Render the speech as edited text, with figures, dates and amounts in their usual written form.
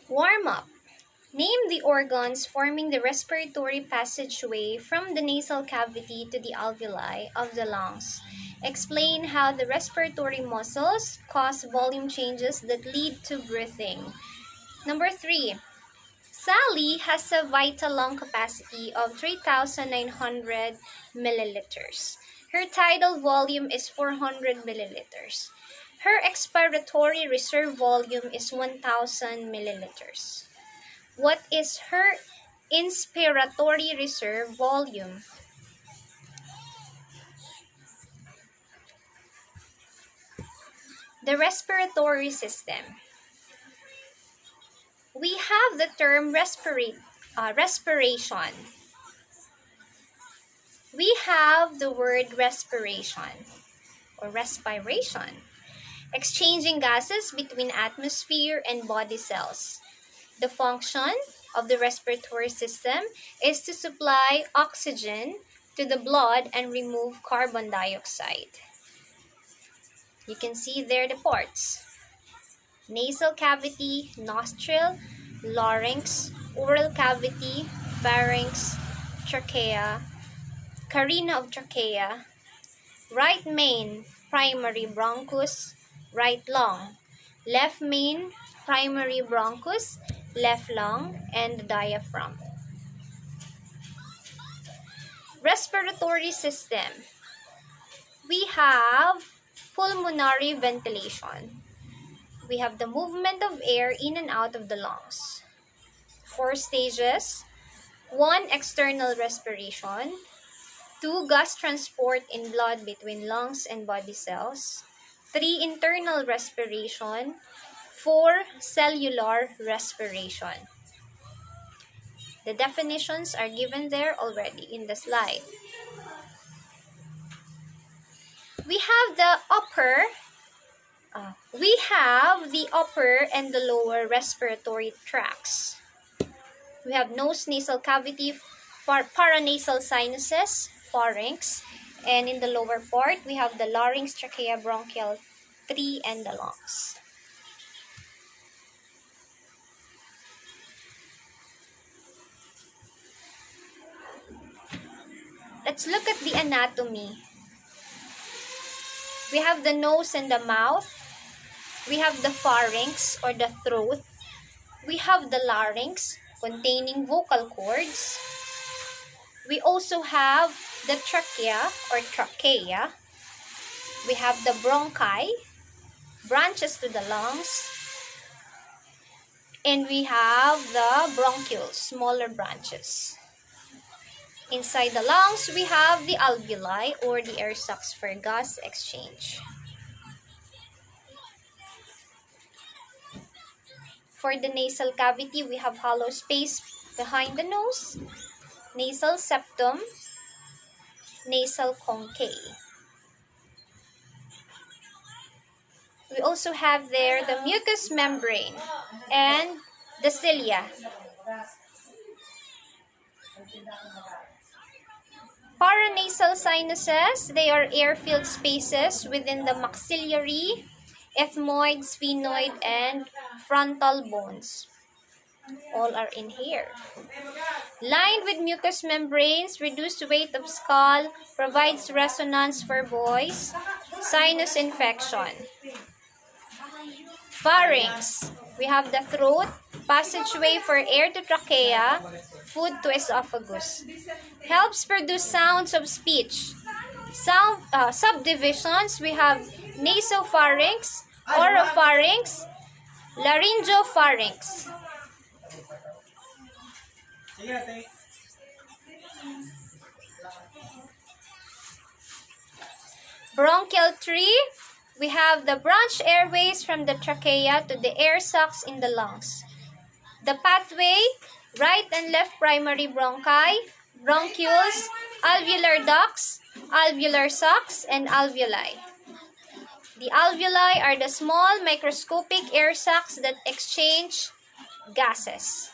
Warm up. Name the organs forming the respiratory passageway from the nasal cavity to the alveoli of the lungs. Explain how the respiratory muscles cause volume changes that lead to breathing. Number 3. Sally has a vital lung capacity of 3,900 milliliters. Her tidal volume is 400 milliliters. Her expiratory reserve volume is 1,000 milliliters. What is her inspiratory reserve volume? The respiratory system. We have the term respiration. We have the word respiration or respiration, exchanging gases between atmosphere and body cells. The function of the respiratory system is to supply oxygen to the blood and remove carbon dioxide. You can see there the parts: nasal cavity, nostril, larynx, oral cavity, pharynx, trachea, carina of trachea, right main, primary bronchus, right lung, left main, primary bronchus, left lung, and the diaphragm. Respiratory system. We have pulmonary ventilation. We have the movement of air in and out of the lungs. 4 stages. 1. External respiration. 2. Gas transport in blood between lungs and body cells. 3. Internal respiration. 4. Cellular respiration. The definitions are given there already in the slide. We have the upper and the lower respiratory tracts. We have nose, nasal cavity, paranasal sinuses, pharynx, and in the lower part, we have the larynx, trachea, bronchial tree, and the lungs. Let's look at the anatomy. We have the nose and the mouth. We have the pharynx or the throat. We have the larynx containing vocal cords. We also have the trachea or trachea. We have the bronchi, branches to the lungs. And we have the bronchioles, smaller branches. Inside the lungs, we have the alveoli or the air sacs for gas exchange. For the nasal cavity, we have hollow space behind the nose, nasal septum, nasal conchae. We also have there the mucous membrane and the cilia. Paranasal sinuses, they are air-filled spaces within the maxillary, ethmoid, sphenoid, and frontal bones. All are in here. Lined with mucous membranes, reduced weight of skull, provides resonance for voice, sinus infection. Pharynx, we have the throat, passageway for air to trachea, food to esophagus. Helps produce sounds of speech. Subdivisions, we have nasopharynx, oropharynx, laryngopharynx. Bronchial tree, we have the branch airways from the trachea to the air sacs in the lungs. The pathway, right and left primary bronchi, bronchioles, alveolar ducts, alveolar sacs, and alveoli. The alveoli are the small microscopic air sacs that exchange gases.